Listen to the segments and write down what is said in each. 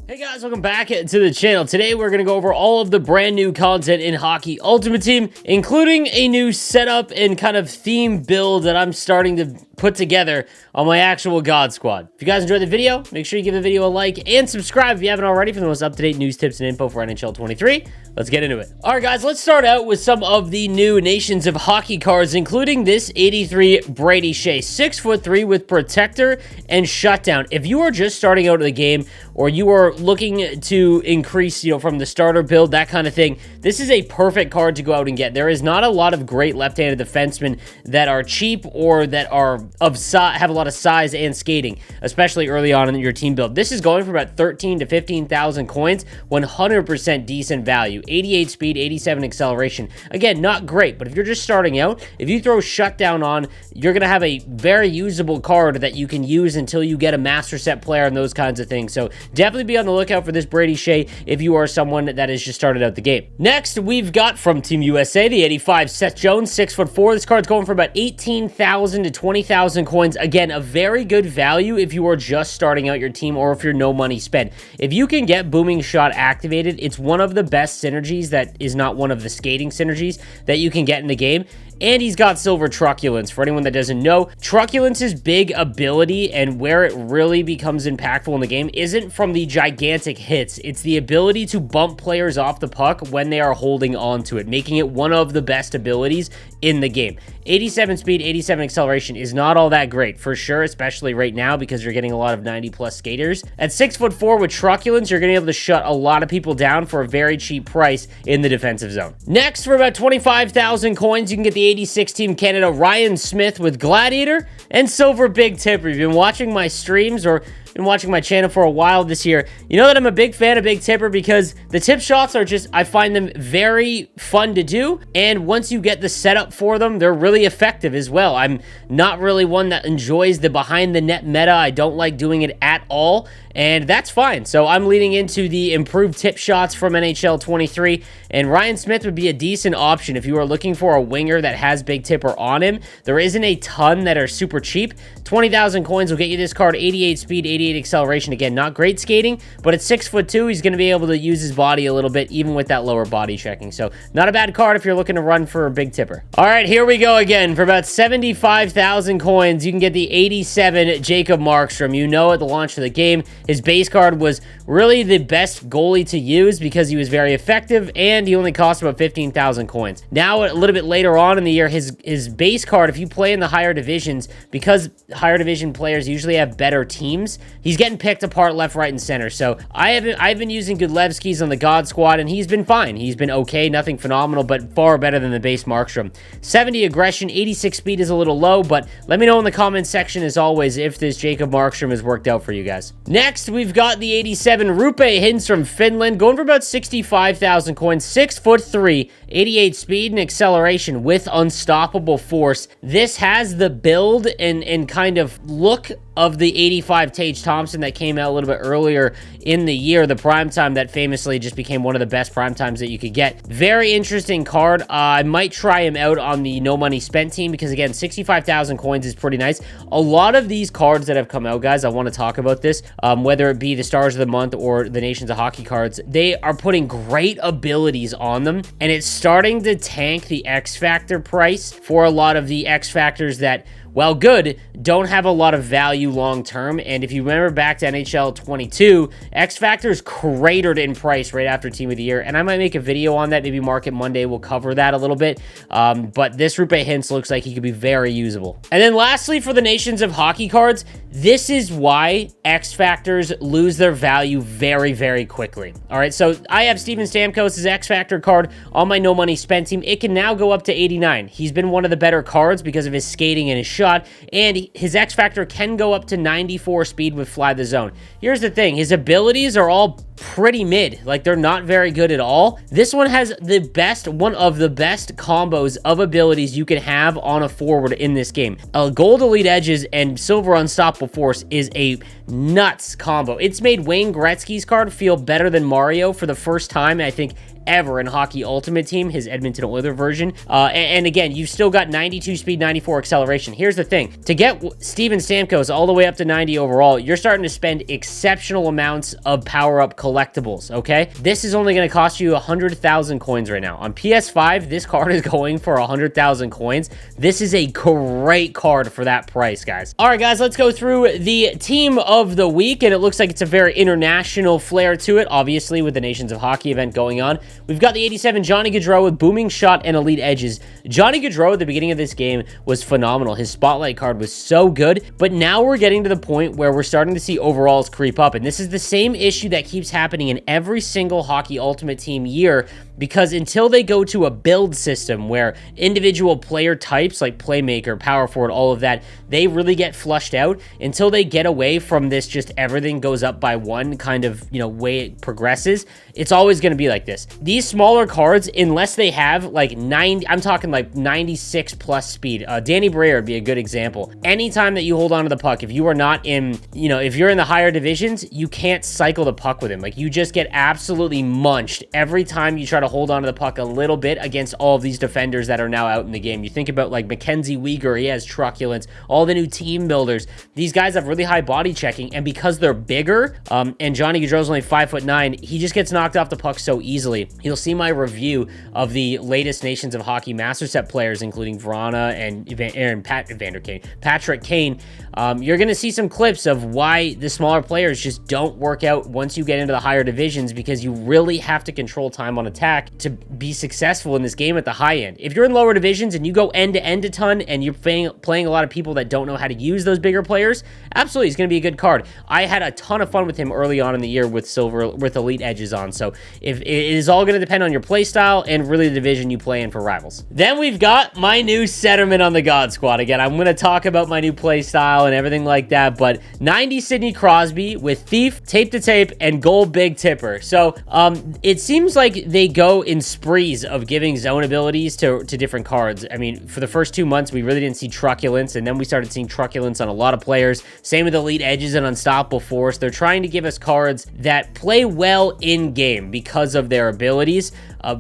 Hey guys, welcome back to the channel. Today we're going to go over all of the brand new content in Hockey Ultimate Team, including a new setup and kind of theme build that I'm starting to put together on my actual God Squad. If you guys enjoyed the video, make sure you give the video a like and subscribe if you haven't already for the most up-to-date news, tips, and info for NHL 23. Let's get into it. All right, guys, let's start out with some of the new Nations of Hockey cards, including this 83 Brady Shea, 6'3" with Protector and Shutdown. If you are just starting out of the game or you are looking to increase, from the starter build, that kind of thing, this is a perfect card to go out and get. There is not a lot of great left-handed defensemen that are cheap or that are have a lot of size and skating, especially early on in your team build. This is going for about 13 to 15,000 coins, 100% decent value, 88 speed, 87 acceleration. Again, not great, but if you're just starting out, if you throw Shutdown on, you're going to have a very usable card that you can use until you get a master set player and those kinds of things. So definitely be on the lookout for this Brady Shea if you are someone that has just started out the game. Next, we've got from Team USA, the 85 Seth Jones, 6'4". This card's going for about 18,000 to 20,000 coins. Again, a very good value if you are just starting out your team or if you're no money spent. If you can get Booming Shot activated, it's one of the best synergies that is not one of the skating synergies that you can get in the game. And he's got Silver Truculence. For anyone that doesn't know, Truculence's big ability and where it really becomes impactful in the game isn't from the gigantic hits. It's the ability to bump players off the puck when they are holding on to it, making it one of the best abilities in the game. 87 speed, 87 acceleration is not all that great, for sure, especially right now because you're getting a lot of 90-plus skaters. At 6'4" with Truculence, you're going to be able to shut a lot of people down for a very cheap price in the defensive zone. Next, for about 25,000 coins, you can get the 86 Team Canada Ryan Smith with Gladiator and Silver Big Tipper. If you've been watching my streams or been watching my channel for a while this year, you know that I'm a big fan of Big Tipper because the tip shots are just, I find them very fun to do, and once you get the setup for them, they're really effective as well. I'm not really one that enjoys the behind the net meta. I don't like doing it at all, and that's fine. So I'm leaning into the improved tip shots from NHL 23, and Ryan Smith would be a decent option if you are looking for a winger that has Big Tipper on him. There isn't a ton that are super cheap. 20,000 coins will get you this card, 88 speed, 88 acceleration. Again, not great skating, but at 6'2", he's going to be able to use his body a little bit, even with that lower body checking. So not a bad card if you're looking to run for a Big Tipper. All right, here we go again. For about 75,000 coins, you can get the 87 Jacob Markstrom. You know, at the launch of the game, his base card was really the best goalie to use because he was very effective, and he only cost about 15,000 coins. Now, a little bit later on in the year, his base card, if you play in the higher divisions, because higher division players usually have better teams, he's getting picked apart left, right, and center. So I've been using Gudlevsky's on the God Squad, and he's been fine. He's been okay, nothing phenomenal, but far better than the base Markstrom. 70 aggression, 86 speed is a little low, but let me know in the comments section, as always, if this Jacob Markstrom has worked out for you guys. Next, we've got the 87 Rupe Hintz from Finland, going for about 65,000 coins, 6'3", 88 speed and acceleration with unstoppable force. This has the build and kind of look of the 85 Tage Thompson that came out a little bit earlier in the year, the primetime that famously just became one of the best primetimes that you could get. Very interesting card. I might try him out on the no money spent team because, again, 65,000 coins is pretty nice. A lot of these cards that have come out, guys, I want to talk about this, whether it be the Stars of the Month or the Nations of Hockey cards, they are putting great abilities on them, and it's starting to tank the X Factor price for a lot of the X Factors that, while good, don't have a lot of value long term. And if you remember back to NHL 22, X Factors cratered in price right after Team of the Year, and I might make a video on that. Maybe Market Monday will cover that a little bit. But this Rupe Hintz looks like he could be very usable. And then lastly, for the Nations of Hockey cards, this is why X Factors lose their value very, very quickly. All right, so I have Steven Stamkos' X Factor card on my no money spent team. It can now go up to 89. He's been one of the better cards because of his skating and his shot, and his X Factor can go up to 94 speed with Fly the Zone. Here's the thing, his abilities are all pretty mid. Like, they're not very good at all. This one has one of the best combos of abilities you can have on a forward in this game. Gold Elite Edges and Silver Unstoppable Force is a nuts combo. It's made Wayne Gretzky's card feel better than Mario for the first time, I think, ever in Hockey Ultimate Team, his Edmonton Oilers version. And again, you've still got 92 speed, 94 acceleration. Here's the thing. To get Steven Stamkos all the way up to 90 overall, you're starting to spend exceptional amounts of power-up collectibles, okay? This is only going to cost you 100,000 coins right now. On PS5, this card is going for 100,000 coins. This is a great card for that price, guys. All right, guys, let's go through the team of the week, and it looks like it's a very international flair to it, obviously, with the Nations of Hockey event going on. We've got the 87 Johnny Gaudreau with Booming Shot and Elite Edges. Johnny Gaudreau at the beginning of this game was phenomenal. His Spotlight card was so good, but now we're getting to the point where we're starting to see overalls creep up, and this is the same issue that keeps happening in every single Hockey Ultimate Team year, because until they go to a build system where individual player types like playmaker, power forward, all of that, they really get flushed out, until they get away from this just everything goes up by one kind of, you know, way it progresses, it's always going to be like this. These smaller cards, unless they have like 90, I'm talking like 96 plus speed. Danny Breyer would be a good example. Anytime that you hold on to the puck, if you are not in, you know, if you're in the higher divisions, you can't cycle the puck with him. Like, you just get absolutely munched every time you try to hold on to the puck a little bit against all of these defenders that are now out in the game. You think about like Mackenzie Weegar, he has truculence, all the new team builders. These guys have really high body checking, and because they're bigger, and Johnny Gaudreau's only 5'9", he just gets knocked off the puck so easily. You'll see my review of the latest Nations of Hockey Master Set players, including Vrana and Patrick Kane. You're going to see some clips of why the smaller players just don't work out once you get into the higher divisions, because you really have to control time on attack to be successful in this game at the high end. If you're in lower divisions and you go end-to-end a ton and you're playing a lot of people that don't know how to use those bigger players, absolutely, he's going to be a good card. I had a ton of fun with him early on in the year with Elite Edges on, so if it is all going to depend on your play style and really the division you play in for Rivals. Then we've got my new centerman on the God Squad. Again, I'm going to talk about my new play style and everything like that, but 90 Sidney Crosby with Thief, Tape to Tape, and Gold Big Tipper. So it seems like they go in sprees of giving zone abilities to different cards. I mean, for the first 2 months, we really didn't see Truculence, and then we started seeing Truculence on a lot of players. Same with Elite Edges and Unstoppable Force. They're trying to give us cards that play well in-game because of their abilities.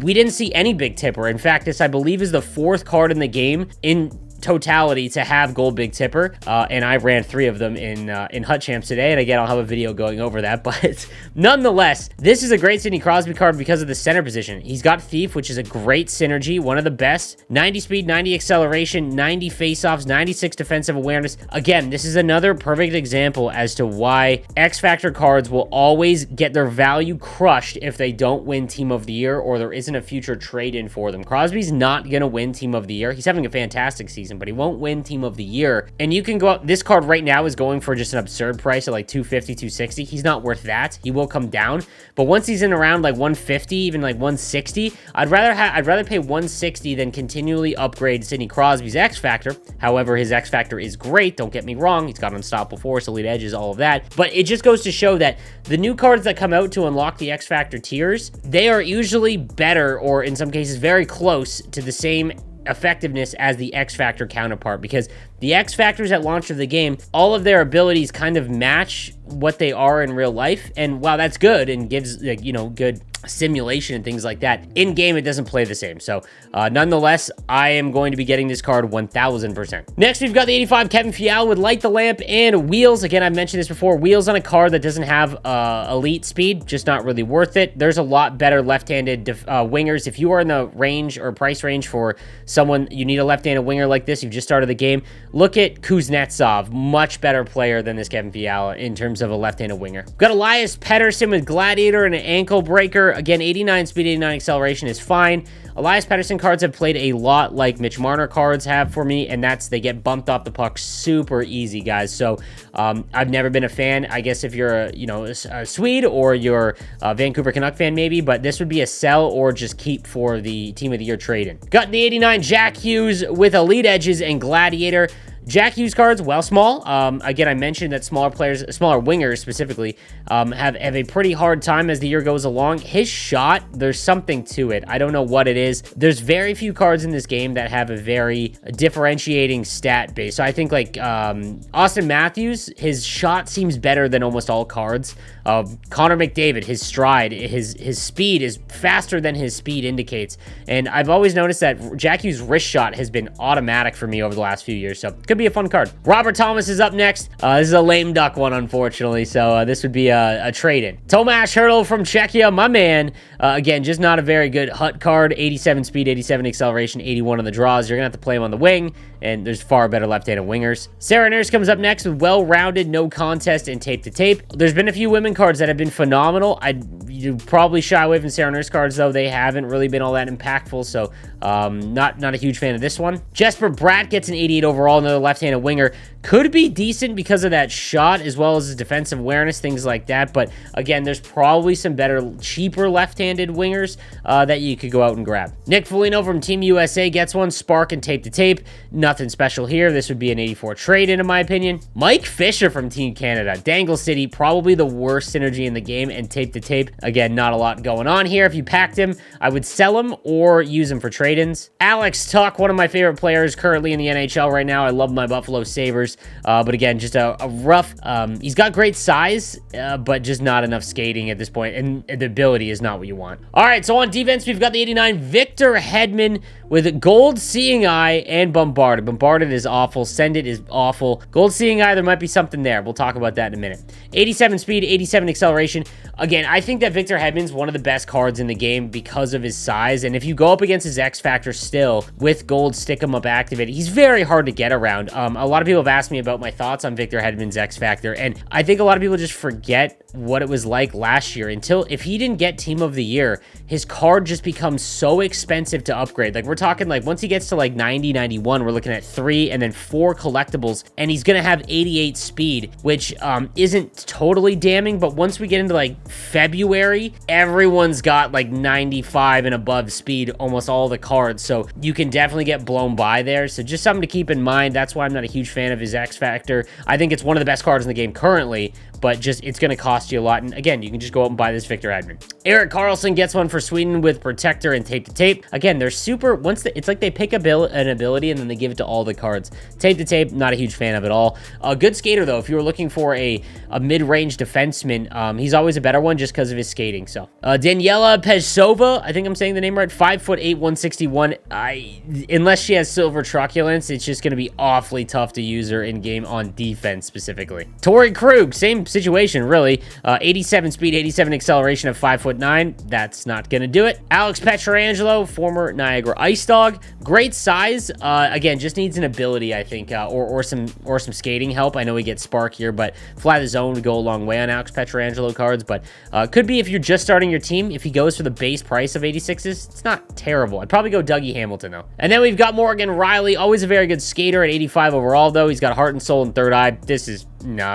We didn't see any Big Tipper. In fact, this, I believe, is the 4th card in the game in totality to have Gold Big Tipper, and I ran 3 of them in Hut Champs today, and again, I'll have a video going over that, but nonetheless, this is a great Sidney Crosby card because of the center position. He's got Thief, which is a great synergy, one of the best. 90 speed, 90 acceleration, 90 faceoffs, 96 defensive awareness. Again, this is another perfect example as to why X Factor cards will always get their value crushed if they don't win Team of the Year or there isn't a future trade-in for them. Crosby's not going to win Team of the Year. He's having a fantastic season, but he won't win Team of the Year. And you can go out, this card right now is going for just an absurd price at like 250, 260. He's not worth that. He will come down, but once he's in around like 150, even like 160, I'd rather pay 160 than continually upgrade Sidney Crosby's X Factor. However, his X Factor is great, don't get me wrong. He's got Unstoppable Force, Elite Edges, all of that, but it just goes to show that the new cards that come out to unlock the X Factor tiers, they are usually better, or in some cases very close to the same effectiveness as the X Factor counterpart, because the X Factors at launch of the game, all of their abilities kind of match what they are in real life, and while that's good and gives, like, you know, good simulation and things like that, in game it doesn't play the same. So nonetheless, I am going to be getting this card 1000%. Next, we've got the 85 Kevin Fiala with Light the Lamp and Wheels. Again, I've mentioned this before, Wheels on a card that doesn't have elite speed, just not really worth it. There's a lot better left-handed wingers. If you are in the range or price range for someone, you need a left-handed winger like this, you've just started the game, look at Kuznetsov, much better player than this Kevin Fiala in terms of a left-handed winger. We've got Elias Pettersson with Gladiator and an ankle breaker. Again, 89 speed, 89 acceleration is fine. Elias Pettersson cards have played a lot like Mitch Marner cards have for me, and that's they get bumped off the puck super easy, guys. So I've never been a fan. I guess if you're a Swede or you're a Vancouver Canuck fan maybe, but this would be a sell or just keep for the Team of the Year trade-in. Got the 89 Jack Hughes with Elite Edges and Gladiator. Jack Hughes cards, well, small. Again, I mentioned that smaller wingers specifically, have a pretty hard time as the year goes along. His shot, there's something to it. I don't know what it is. There's very few cards in this game that have a very differentiating stat base. So I think like Austin Matthews, his shot seems better than almost all cards. Connor McDavid, his stride, his speed is faster than his speed indicates. And I've always noticed that Jack Hughes' wrist shot has been automatic for me over the last few years. So could be a fun card. Robert Thomas is up next. This is a lame duck one, unfortunately. So this would be a trade-in. Tomas Hertl from Czechia, my man. Again, just not a very good HUT card. 87 speed, 87 acceleration, 81 on the draws. You're going to have to play him on the wing, and there's far better left-handed wingers. Sarah Nurse comes up next with well-rounded, no contest, and tape-to-tape. There's been a few women cards that have been phenomenal. You probably shy away from Sarah Nurse cards, though. They haven't really been all that impactful, so not a huge fan of this one. Jesper Bratt gets an 88 overall, another left-handed winger. Could be decent because of that shot, as well as his defensive awareness, things like that. But again, there's probably some better, cheaper left-handed wingers that you could go out and grab. Nick Foligno from Team USA gets one, spark and tape-to-tape. Nothing special here. This would be an 84 trade-in, in my opinion. Mike Fisher from Team Canada. Dangle City, probably the worst synergy in the game, and tape-to-tape. Again, not a lot going on here. If you packed him, I would sell him or use him for trade-ins. Alex Tuck, one of my favorite players currently in the NHL right now. I love my Buffalo Sabres. But again, just a rough, he's got great size, but just not enough skating at this point, and the ability is not what you want. All right, so on defense, we've got the 89 Victor Hedman with Gold Seeing Eye and Bombarded. Bombarded is awful. Send It is awful. Gold Seeing Eye, there might be something there. We'll talk about that in a minute. 87 speed, 87 acceleration. Again, I think that Victor Hedman's one of the best cards in the game because of his size, and if you go up against his X Factor still with Gold Stick 'em Up activated, he's very hard to get around. A lot of people have asked me about my thoughts on Victor Hedman's X Factor, and I think a lot of people just forget what it was like last year. If he didn't get Team of the Year, his card just becomes so expensive to upgrade. Like, we're talking like once he gets to like 90, 91, we're looking at 3 and then 4 collectibles, and he's gonna have 88 speed, which isn't totally damning, but once we get into like February, everyone's got like 95 and above speed, almost all the cards, so you can definitely get blown by there. So just something to keep in mind. That's why I'm not a huge fan of his X Factor. I think it's one of the best cards in the game currently, but just it's going to cost you a lot. And again, you can just go out and buy this Victor Hedman. Eric Carlson gets one for Sweden with Protector and tape-to-tape. Again, they're super, it's like they pick an ability and then they give it to all the cards. Tape-to-tape, not a huge fan of it all. A good skater, though, if you were looking for a mid-range defenseman, he's always a better one just because of his skating. So Daniela Pezsova, I think I'm saying the name right, 5'8", 161. Unless she has silver truculence, it's just going to be awfully tough to use her in-game on defense specifically. Tori Krug, same situation, really. 87 speed, 87 acceleration of 5'9". That's not going to do it. Alex Pietrangelo, former Niagara Ice Dog. Great size. Again, just needs an ability, I think, or some skating help. I know he gets spark here, but Fly the Zone would go a long way on Alex Pietrangelo cards, but could be if you're just starting your team. If he goes for the base price of 86s, it's not terrible. I'd probably go Dougie Hamilton, though. And then we've got Morgan Riley, always a very good skater at 85 overall, though. He's got heart and soul and third eye. This is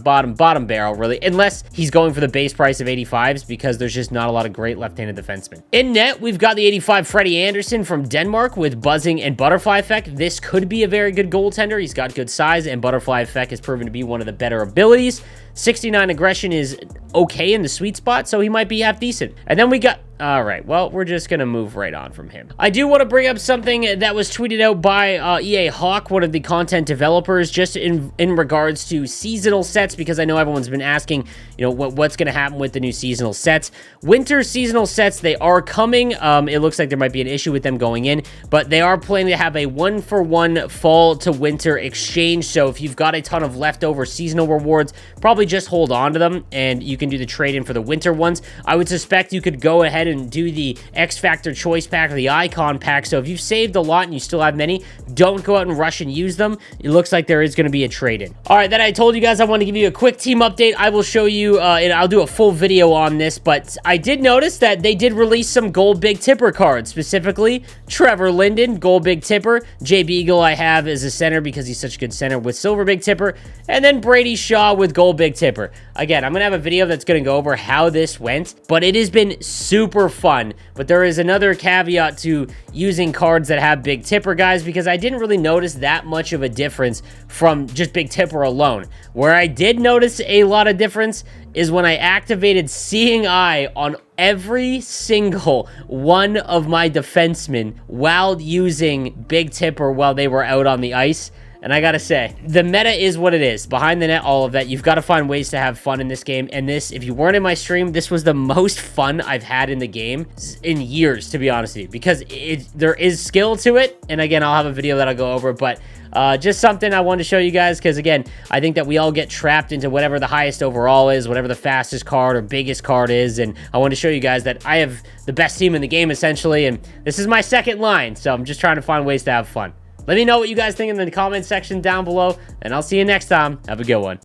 bottom barrel, really, unless he's going for the base price of 85s, because there's just not a lot of great left-handed defensemen. In net, we've got the 85 Freddie Anderson from Denmark with Buzzing and Butterfly Effect. This could be a very good goaltender. He's got good size, and Butterfly Effect has proven to be one of the better abilities. 69 aggression is okay in the sweet spot, so he might be half decent. And then we got... All right, well, we're just going to move right on from him. I do want to bring up something that was tweeted out by EA Hawk, one of the content developers, just in regards to seasonal sets, because I know everyone's been asking, you know, what's going to happen with the new seasonal sets. Winter seasonal sets, they are coming. It looks like there might be an issue with them going in, but they are planning to have a 1-for-1 fall to winter exchange. So if you've got a ton of leftover seasonal rewards, probably just hold on to them, and you can do the trade-in for the winter ones. I would suspect you could go ahead and do the X Factor Choice Pack or the Icon Pack. So if you've saved a lot and you still have many, don't go out and rush and use them. It looks like there is going to be a trade-in. All right, then I told you guys I want to give you a quick team update. I will show you, and I'll do a full video on this, but I did notice that they did release some Gold Big Tipper cards, specifically Trevor Linden, Gold Big Tipper. Jay Beagle I have as a center because he's such a good center with Silver Big Tipper, and then Brady Shaw with Gold Big Tipper. Again, I'm going to have a video that's going to go over how this went, but it has been super fun. But there is another caveat to using cards that have Big Tipper, guys, because I didn't really notice that much of a difference from just Big Tipper alone. Where I did notice a lot of difference is when I activated Seeing Eye on every single one of my defensemen while using Big Tipper while they were out on the ice. And I gotta say, the meta is what it is. Behind the net, all of that. You've got to find ways to have fun in this game. And this, if you weren't in my stream, this was the most fun I've had in the game in years, to be honest with you. Because there is skill to it. And again, I'll have a video that I'll go over. But just something I wanted to show you guys. Because again, I think that we all get trapped into whatever the highest overall is. Whatever the fastest card or biggest card is. And I want to show you guys that I have the best team in the game, essentially. And this is my second line. So I'm just trying to find ways to have fun. Let me know what you guys think in the comment section down below, and I'll see you next time. Have a good one.